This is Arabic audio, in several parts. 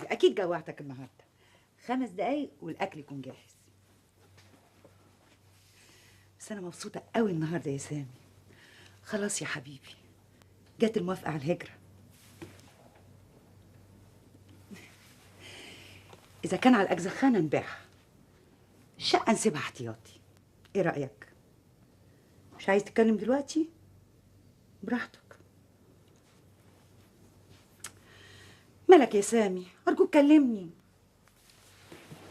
اكيد جوعتك النهارده. 5 دقايق والاكل يكون جاهز. بس انا مبسوطه قوي النهارده يا سامي. خلاص يا حبيبي، جت الموافقه على الهجره. اذا كان على الاجزخانه نبيعها، الشقه نسيبها احتياطي. ايه رايك؟ مش عايز تتكلم دلوقتي؟ براحتك. مالك يا سامي؟ ارجوك كلمني.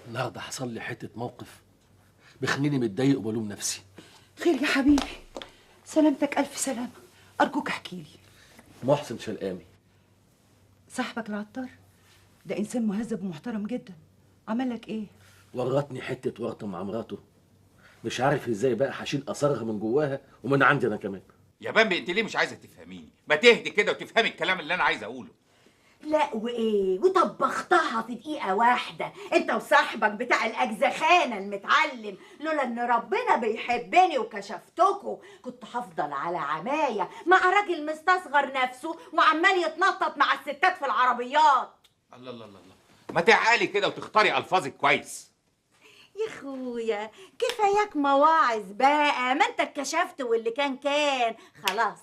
النهارده حصل لي حته موقف بيخليني متضايق وبلوم نفسي. خير يا حبيبي؟ سلامتك الف سلامه. ارجوك احكي لي. محسن شلقامي صاحبك العطار ده انسان مهذب ومحترم جدا. عمل لك ايه؟ ورطني حته ورطه مع مراته. مش عارف ازاي بقى هشيل اثرها من جواها ومن عندي انا كمان. يا بامبي انت ليه مش عايزه تفهميني؟ ما تهدي كده وتفهمي الكلام اللي انا عايز اقوله. لا وايه وطبختها في دقيقة واحدة انت وصاحبك بتاع الاجزخانة المتعلم. لولا ان ربنا بيحبني وكشفتكوا كنت هفضل على عماية مع راجل مستصغر نفسه وعمال يتنطط مع الستات في العربيات. الله الله الله الله، ما تعالي كده وتختاري الفاظك كويس. يا اخويا كفاياك مواعظ بقى، ما انت اتكشفت واللي كان خلاص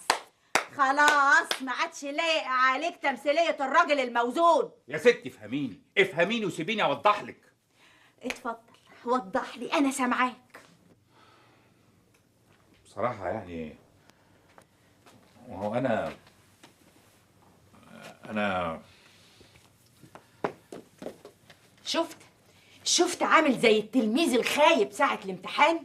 خلاص ما عادش لايق عليك تمثيلية الراجل الموزون. يا ستي افهميني افهميني وسيبيني اوضح لك. اتفضل وضح لي انا سامعاك. بصراحه يعني وهو انا شفت عامل زي التلميذ الخايب ساعة الامتحان.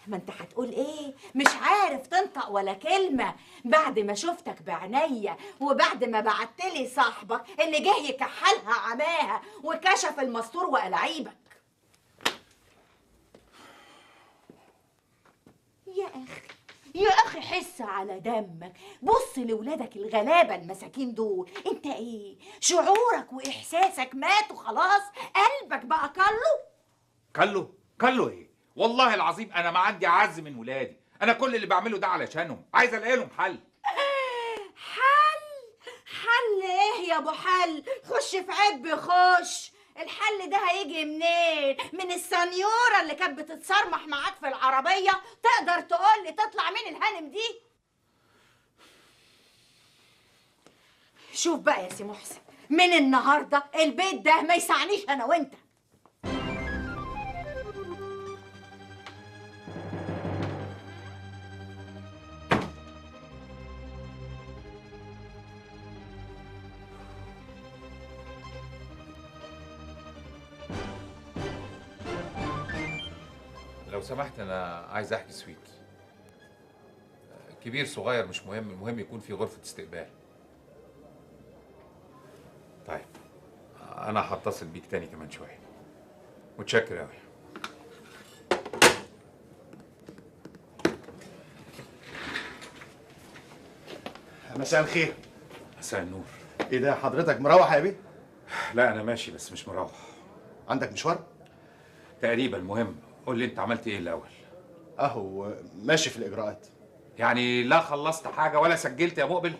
ما انت هتقول ايه؟ مش عارف تنطق ولا كلمة بعد ما شفتك بعينيا وبعد ما بعتلي صاحبك اللي جه يكحلها عماها وكشف المستور وقلاعيبك. يا اخي حس على دمك، بص لولادك الغلابه المساكين دول. انت ايه شعورك واحساسك ماتوا خلاص؟ قلبك بقى كله ايه؟ والله العظيم انا ما عندي عز من ولادي. انا كل اللي بعمله ده علشانهم، عايز الاقي لهم حل. حل ايه يا ابو حل؟ خش في عب خش. الحل ده هيجي منين؟ من السنيوره اللي كانت بتتصرمح معاك في العربيه؟ تقدر تقول لي تطلع مين الهانم دي؟ شوف بقى يا سي محسن، من النهارده البيت ده ما يسعنيش انا وانت. لو سمحت انا عايز احجز سويت. كبير صغير مش مهم، المهم يكون في غرفة استقبال. طيب انا هتصل بيك تاني كمان شوية. متشكر اوي. مساء الخير. مساء النور. ايه ده حضرتك مروح يا بيه؟ لا انا ماشي بس مش مروح. عندك مشوار؟ تقريبا. المهم قول لي انت عملت ايه الاول؟ اهو ماشي في الاجراءات. يعني لا خلصت حاجة ولا سجلت يا مقبل؟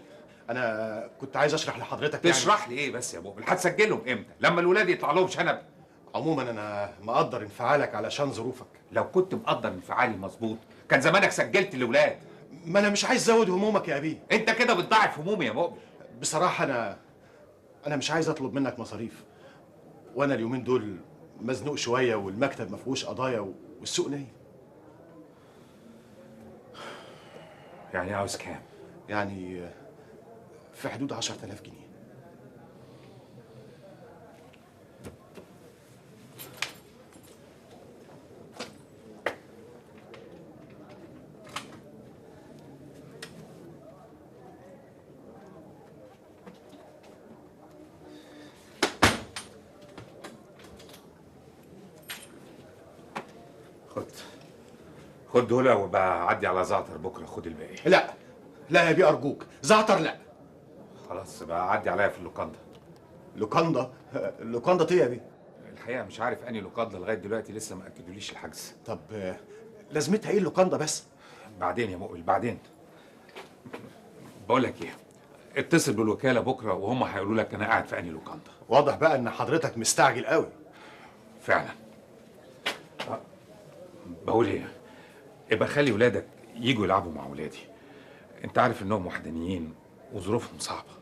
انا كنت عايز اشرح لحضرتك. تشرح لي ايه بس يا مقبل؟ هتسجلهم امتى؟ لما الولاد يطلع لهم شنب؟ عموما انا مقدر انفعالك علشان ظروفك. لو كنت مقدر انفعالي مظبوط كان زمانك سجلت الاولاد. ما انا مش عايز ازود همومك يا ابيه. انت كده بتضاعف همومي يا مقبل. بصراحه انا مش عايز اطلب منك مصاريف، وانا اليومين دول مزنوق شويه والمكتب ما فيهوش قضايا والسوق نايم. يعني عاوز كام؟ يعني في حدود 10,000 جنيه. خد دول وبقى عدي على زعتر بكره خد الباقي. لا يا بيه ارجوك، زعتر لا. خلاص بقى عدي عليا في اللوكاندا. اللوكاندا ايه يا بيه؟ الحقيقه مش عارف انهي لوكاندا لغايه دلوقتي، لسه ما اكدوليش الحجز. طب لازمتها ايه اللوكاندا بس؟ بعدين يا مقبل بعدين. بقول لك ايه، اتصل بالوكاله بكره وهم هيقولوا لك انا قاعد في انهي لوكاندا. واضح بقى ان حضرتك مستعجل قوي. فعلا. بقول ايه، ابقى خلي ولادك يجوا يلعبوا مع ولادي، انت عارف انهم وحدانيين وظروفهم صعبه.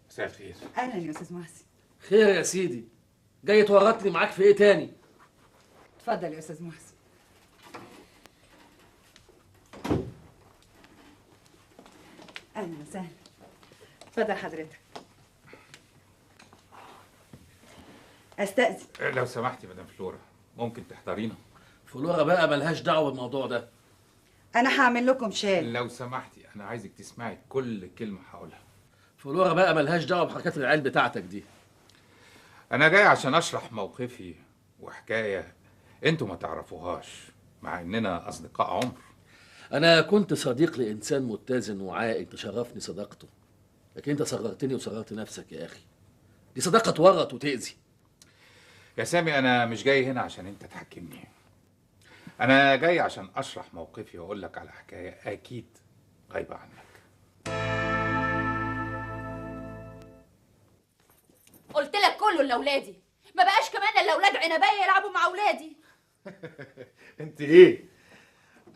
مساء الخير. اهلا يا استاذ محسن. خير يا سيدي، جاي تورطني معاك في ايه تاني؟ اتفضل يا استاذ محسن. اهلا وسهلا. اتفضل حضرتك. استاذن. لو سمحتي مدام فلورا، ممكن تحضرينا؟ فلورا بقى ملهاش دعوه بالموضوع ده. انا هعمل لكم شاي. لو سمحتي انا عايزك تسمعي كل كلمه هقولها. فلورا بقى ملهاش دعوه بحركات العيال بتاعتك دي. انا جاي عشان اشرح موقفي وحكايه انتوا ما تعرفوهاش، مع اننا اصدقاء عمر. انا كنت صديق لانسان متزن وعاقل تشرفني صداقته، لكن انت صغرتني وصغرت نفسك يا اخي. دي صداقه تورط وتاذي. يا سامي انا مش جاي هنا عشان انت تحكمني، انا جاي عشان اشرح موقفي واقول لك على حكايه اكيد غايبه عنك. قلت لك كله لاولادي، ما بقاش كمان الاولاد عنبايه يلعبوا مع اولادي. انت ايه؟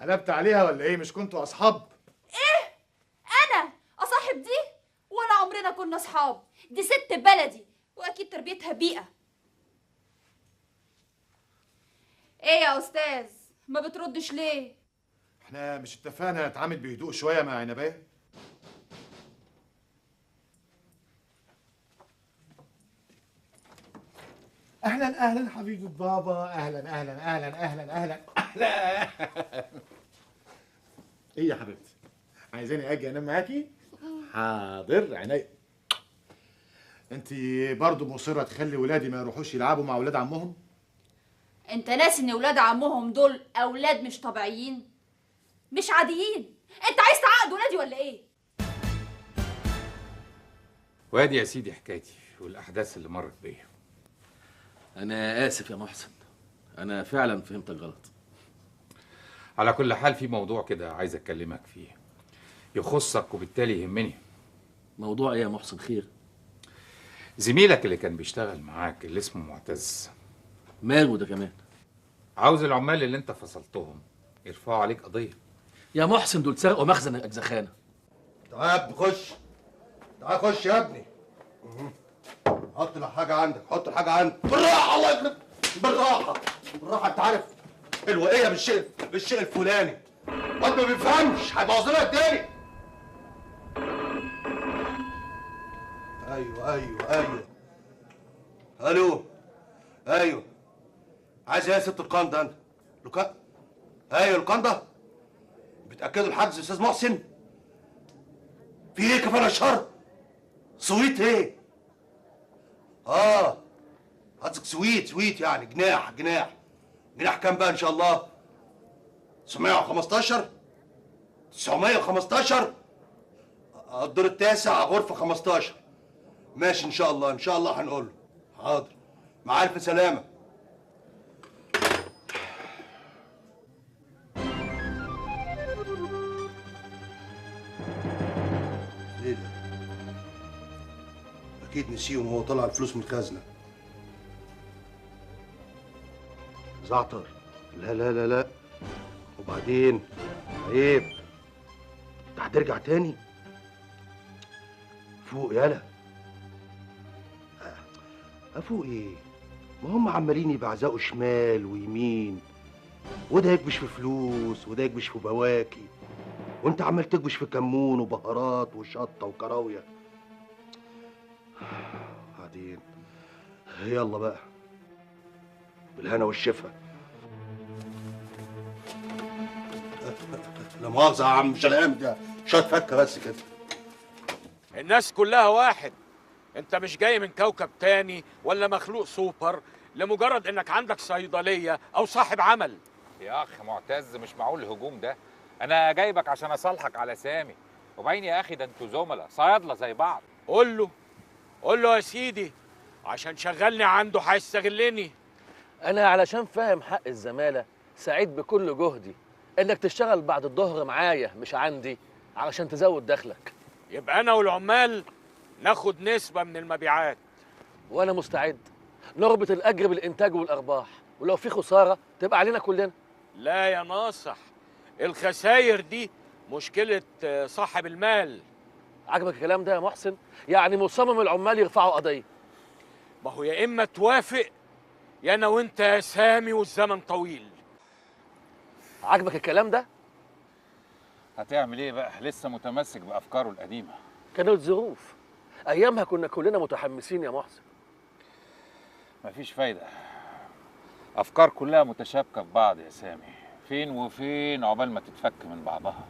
قلبت عليها ولا ايه؟ مش كنتوا اصحاب؟ ايه؟ انا اصاحب دي؟ ولا عمرنا كنا اصحاب، دي ست بلدي واكيد تربيتها بيئه. ايه يا استاذ ما بتردش ليه؟ احنا مش اتفقنا نتعامل بهدوء شويه مع عنبايه؟ اهلا اهلا حبيبه بابا، اهلا اهلا اهلا اهلا اهلا اهلا. ايه يا حبيبتي؟ عايزاني اجي انام معاكي؟ حاضر عينيا. انت برضه مصره تخلي ولادي ما يروحوش يلعبوا مع ولاد عمهم؟ انت ناسي ان ولاد عمهم دول اولاد مش طبيعيين، مش عاديين. انت عايز تعقد ولادي ولا ايه؟ وادي يا سيدي حكايتي والاحداث اللي مرت بيا. انا اسف يا محسن، انا فعلا فهمتك غلط. على كل حال في موضوع كده عايز اكلمك فيه، يخصك وبالتالي يهمني. موضوع ايه يا محسن؟ خير. زميلك اللي كان بيشتغل معاك اللي اسمه معتز، ماله ده كمان؟ عاوز العمال اللي انت فصلتهم يرفعوا عليك قضيه. يا محسن دول سرقوا مخزن الاجزخانه. تعال يا ابني خش، تعال خش يا ابني. حط الحاجه عندك، حط الحاجه عندك بالراحه. الله يكرمك، بالراحه بالراحه. انت عارف الوقيه بالشيء الفلاني، واد ما بيفهمش هيبوظ لنا الدنيا. ايوه الو، ايوه عايز ايه يا ست القنده؟ انت ايوه القنده. بتاكدوا الحجز يا استاذ محسن؟ في ايه كفاله الشر؟ سويت ايه؟ قصدك سويت يعني جناح كام بقى ان شاء الله؟ 915 915 الدور التاسع غرفه 15. ماشي ان شاء الله هنقول له. حاضر، مع الف سلامه. ايه ده؟ اكيد نسيهم وهو طلع الفلوس من الخزنه. زعتر، لا لا لا لا. وبعدين عيب، انت هترجع تاني؟ فوق يالا. افوق ايه؟ ما هم عمالين يبعزقوا شمال ويمين، وده يكبش في فلوس وده يكبش في بواكي، وانت عمال تكبش في كمون وبهارات وشطه وكراويه. بعدين يلا بقى بالهنا والشفا. لا مؤاخذة يا عم شلقام، ده شوية فكة بس كده. الناس كلها واحد، انت مش جاي من كوكب تاني ولا مخلوق سوبر لمجرد انك عندك صيدلية او صاحب عمل. يا اخ معتز مش معقول الهجوم ده، انا جايبك عشان اصالحك على سامي، وبعدين يا اخي ده انتوا زملاء صيادله زي بعض. قول له يا سيدي عشان شغلني عنده هيستغلني. انا علشان فاهم حق الزماله سعيد بكل جهدي انك تشتغل بعد الظهر معايا مش عندي علشان تزود دخلك. يبقى انا والعمال ناخد نسبة من المبيعات. وانا مستعد نربط الاجر بالانتاج والارباح، ولو في خساره تبقى علينا كلنا. لا يا ناصح، الخساير دي مشكلة صاحب المال. عجبك الكلام ده يا محسن؟ يعني مصمم العمال يرفعوا قضيه؟ ما هو يا اما توافق يا انا وانت يا سامي والزمن طويل. عجبك الكلام ده؟ هتعمل ايه بقى؟ لسه متمسك بافكاره القديمه. كانت ظروف، ايامها كنا كلنا متحمسين يا محسن. مفيش فايده، افكار كلها متشابكه في بعض يا سامي. فين وفين عقبال ما تتفك من بعضها.